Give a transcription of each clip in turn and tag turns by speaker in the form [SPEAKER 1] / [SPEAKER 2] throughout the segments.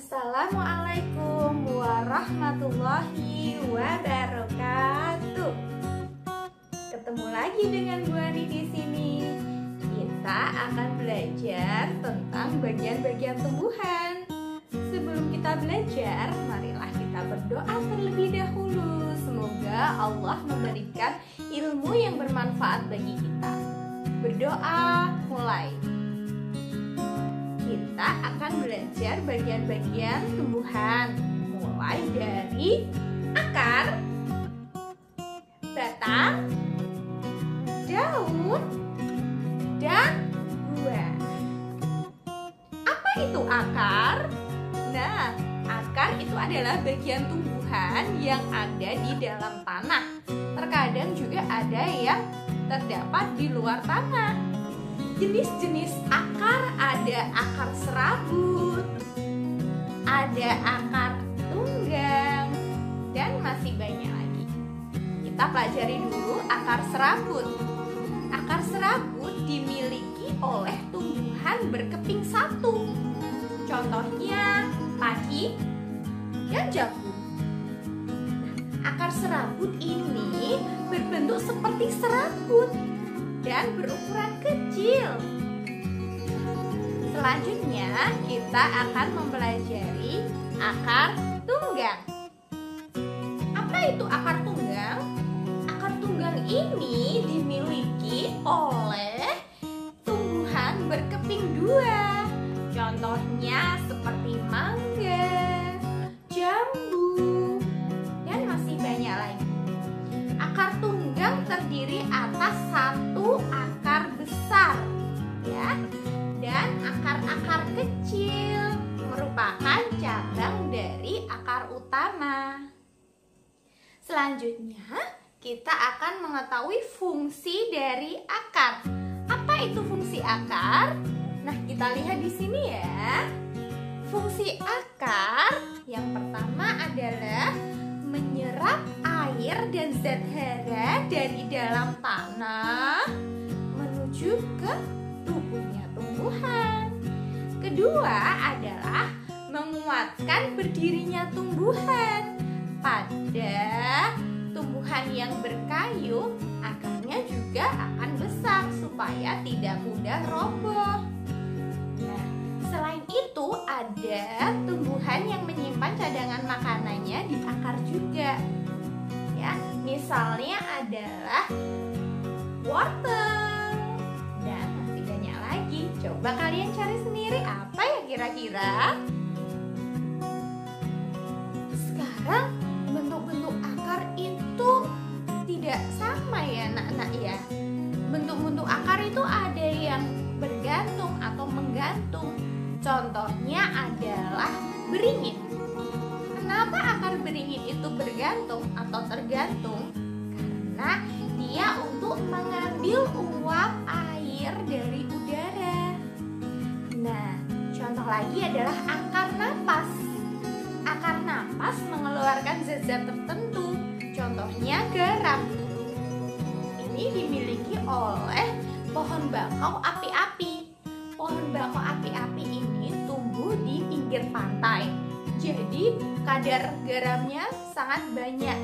[SPEAKER 1] Assalamualaikum warahmatullahi wabarakatuh. Ketemu lagi dengan Bu Ani di sini. Kita akan belajar tentang bagian-bagian tumbuhan. Sebelum kita belajar, marilah kita berdoa terlebih dahulu. Semoga Allah memberikan ilmu yang bermanfaat bagi kita. Berdoa mulai. Kita akan belajar bagian-bagian tumbuhan, mulai dari akar, batang, daun, dan buah. Apa itu akar? Nah, akar itu adalah bagian tumbuhan yang ada di dalam tanah. Terkadang juga ada yang terdapat di luar tanah. Jenis-jenis akar ada akar serabut, ada akar tunggang, dan masih banyak lagi. Kita pelajari dulu akar serabut. Akar serabut dimiliki oleh tumbuhan berkeping satu. Contohnya padi dan jagung. Akar serabut ini berbentuk seperti serabut dan berukuran kecil. Selanjutnya kita akan mempelajari akar tunggang. Apa itu akar tunggang? Akar tunggang ini dimiliki oleh tumbuhan berkeping dua. Contohnya seperti mangga, jambu, dan masih banyak lagi. Akar tunggang terdiri atas satu akar besar, ya, dan akar-akar kecil merupakan cabang dari akar utama. Selanjutnya, kita akan mengetahui fungsi dari akar. Apa itu fungsi akar? Nah, kita lihat di sini ya. Fungsi akar yang pertama adalah menyerap air dan zat hara dari dalam tanah menuju ke tubuhnya tumbuhan. Kedua adalah menguatkan berdirinya tumbuhan. Pada tumbuhan yang berkayu, akarnya juga akan besar supaya tidak mudah roboh. Nah, selain itu ada tumbuhan yang menyimpan cadangan makanannya di akar juga. Ya, misalnya adalah wortel dan masih banyak lagi. Coba kalian cari sendiri apa ya kira-kira? Sekarang bentuk-bentuk akar itu tidak sama ya anak-anak ya. Bentuk-bentuk akar itu ada yang bergantung atau menggantung. Contohnya adalah beringin. Kenapa akar beringin itu bergantung atau tergantung? Karena dia untuk mengambil uap air dari udara. Nah, contoh lagi adalah akar napas. Akar napas mengeluarkan zat-zat tertentu. Contohnya garam. Ini dimiliki oleh pohon bakau api-api. Pohon bakau api-api ini tumbuh di pinggir pantai. Jadi kadar garamnya sangat banyak.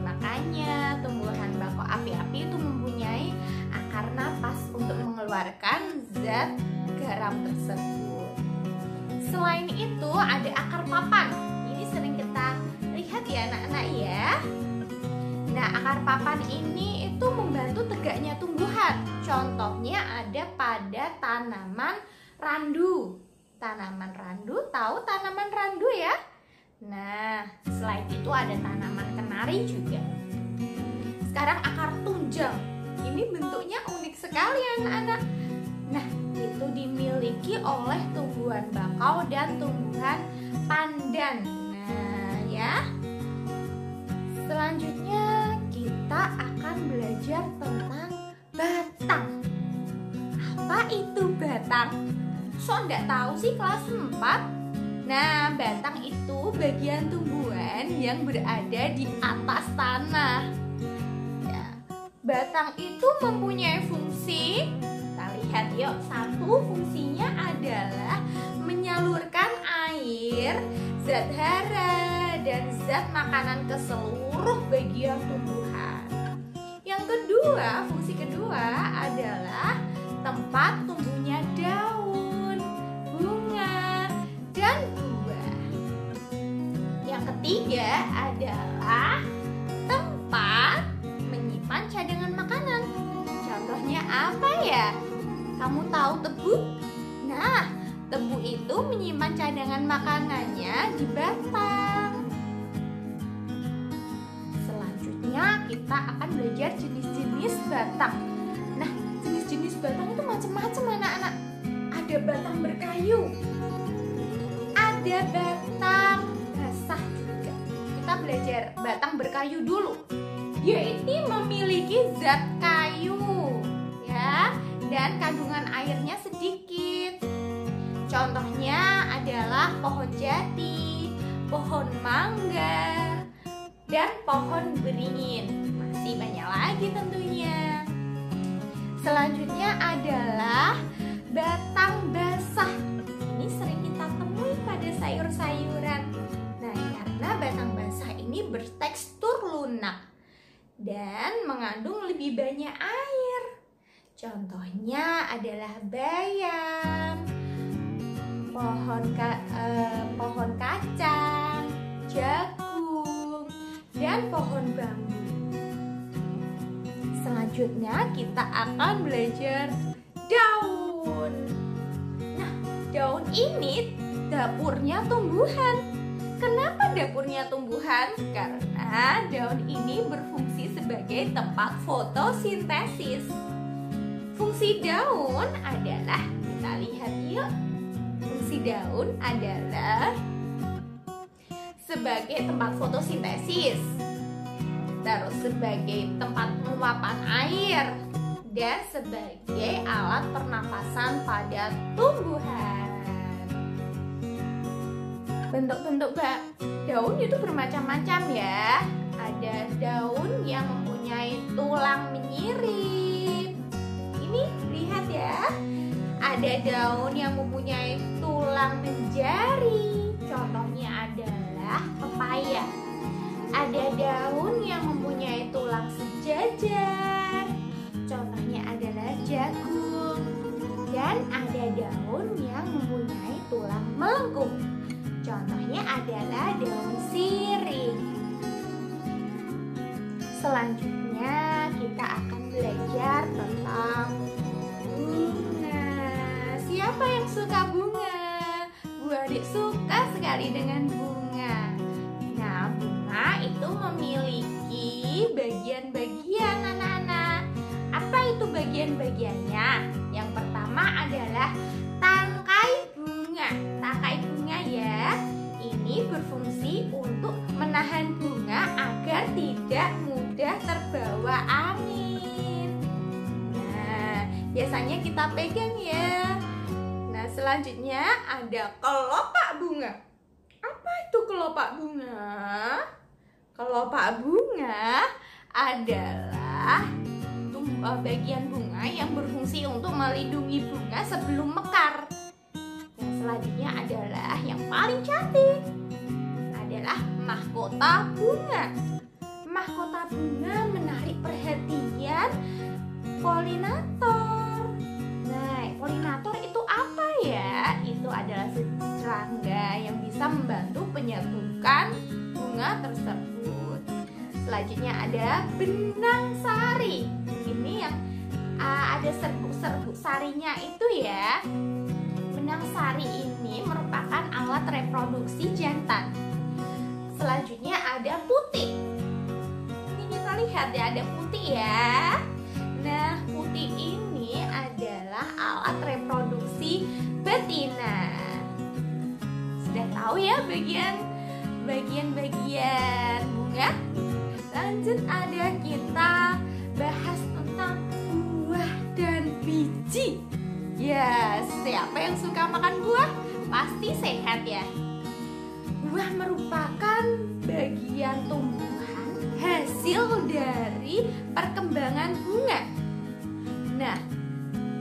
[SPEAKER 1] Makanya tumbuhan bakau api-api itu mempunyai akar napas untuk mengeluarkan zat garam tersebut. Selain itu ada akar papan. Ini sering kita lihat ya anak-anak ya. Nah, akar papan ini itu membantu tegaknya tumbuhan. Contohnya ada pada tanaman randu. Tanaman randu, tahu tanaman randu ya? Nah, selain itu ada tanaman kenari juga. Sekarang akar tunjang. Ini bentuknya unik sekali anak-anak. Nah, itu dimiliki oleh tumbuhan bakau dan tumbuhan pandan. Nah, ya. Selanjutnya kita akan belajar tentang batang. Apa itu batang? So, enggak tahu sih kelas 4? Nah, batang itu bagian tumbuhan yang berada di atas tanah. Ya, batang itu mempunyai fungsi. Kita lihat yuk. Satu, fungsinya adalah menyalurkan air zat hara dan zat makanan ke seluruh bagian tumbuhan. Yang kedua, fungsi kedua adalah tempat tumbuhnya daun, bunga, dan buah. Yang ketiga adalah tempat menyimpan cadangan makanan. Contohnya apa ya? Kamu tahu tebu? Nah, tebu itu menyimpan cadangan makanannya di batang. Selanjutnya kita akan belajar jenis-jenis batang. Nah, jenis-jenis batang itu macam-macam anak-anak. Ada batang berkayu, ada batang basah juga. Kita belajar batang berkayu dulu. Dia ini memiliki zat kayu, ya, dan kandungan airnya sedikit. Contohnya adalah pohon jati, pohon mangga, dan pohon beringin. Masih banyak lagi tentunya. Selanjutnya adalah batang basah. Ini sering kita temui pada sayur-sayuran. Nah, karena batang basah ini bertekstur lunak dan mengandung lebih banyak air. Contohnya adalah bayam, pohon kacang, jagung, dan pohon bambu. Selanjutnya kita akan belajar daun. Nah, daun ini dapurnya tumbuhan. Kenapa dapurnya tumbuhan? Karena daun ini berfungsi sebagai tempat fotosintesis. Fungsi daun adalah, kita lihat yuk. Fungsi daun adalah sebagai tempat fotosintesis, terus sebagai tempat penguapan air, dan sebagai alat pernafasan pada tumbuhan. Bentuk-bentuk daun itu bermacam-macam ya. Ada daun yang mempunyai tulang menyirip. Ini lihat ya. Ada daun yang mempunyai tulang menjari. Contohnya adalah pepaya. Ada daun yang mempunyai tulang sejajar. Contohnya adalah jagung. Dan ada daun yang mempunyai tulang melengkung. Contohnya adalah daun sirih. Selanjutnya kita akan belajar tentang bunga. Siapa yang suka bunga? Bu adik suka sekali dengan bunga. Nah, bunga itu memiliki bagian-bagian anak-anak. Apa itu bagian-bagiannya? Yang pertama adalah tangkai bunga. Tangkai bunga ya, ini berfungsi untuk menahan bunga agar tidak mudah terbawa angin. Nah, biasanya kita pegang ya. Nah, selanjutnya ada kelopak bunga. Apa itu kelopak bunga? Kelopak bunga adalah bagian bunga yang berfungsi untuk melindungi bunga sebelum mekar. Yang selanjutnya adalah yang paling cantik, adalah mahkota bunga. Mahkota bunga menarik perhatian polinator. Nah, polinator itu apa ya? Itu adalah serangga yang bisa membantu penyerbukan bunga tersebut. Selanjutnya ada benang sari. Ini yang ada serbuk-serbuk sarinya itu ya. Benang sari ini merupakan alat reproduksi jantan. Selanjutnya ada putih. Ini kita lihat ya, ada putih ya. Nah, putih ini adalah alat reproduksi betina. Sudah tahu ya bagian-bagian bunga? Lanjut ada kita bahas tentang buah dan biji. Ya, siapa yang suka makan buah? Pasti sehat ya. Buah merupakan bagian tumbuhan hasil dari perkembangan bunga. Nah,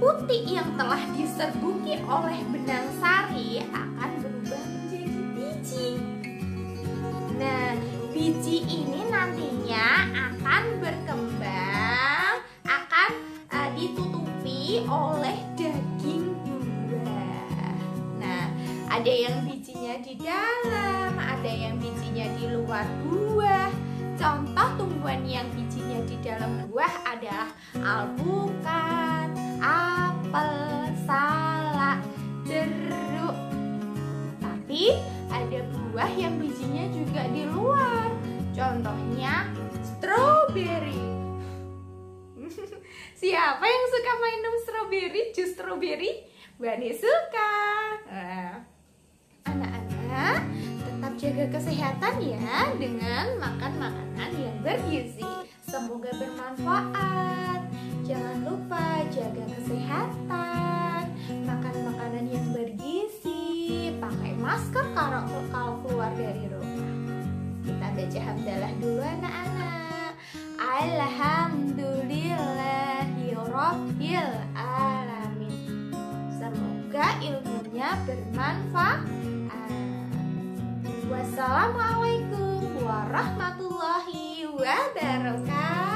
[SPEAKER 1] putih yang telah diserbuki oleh benang sari akan berubah menjadi biji. yang bijinya di dalam, ada yang bijinya di luar buah. Contoh tumbuhan yang bijinya di dalam buah adalah alpukat, apel, salak, jeruk. Tapi ada buah yang bijinya juga di luar. Contohnya stroberi. Siapa yang suka minum stroberi, jus stroberi? Bani suka. Anak-anak, tetap jaga kesehatan ya dengan makan makanan yang bergizi. Semoga bermanfaat. Jangan lupa jaga kesehatan, makan makanan yang bergizi, pakai masker kalau keluar dari rumah. Kita baca hamdalah dulu anak-anak. Alhamdulillahirabbil alamin. Semoga ilmunya bermanfaat. Wassalamualaikum warahmatullahi wabarakatuh.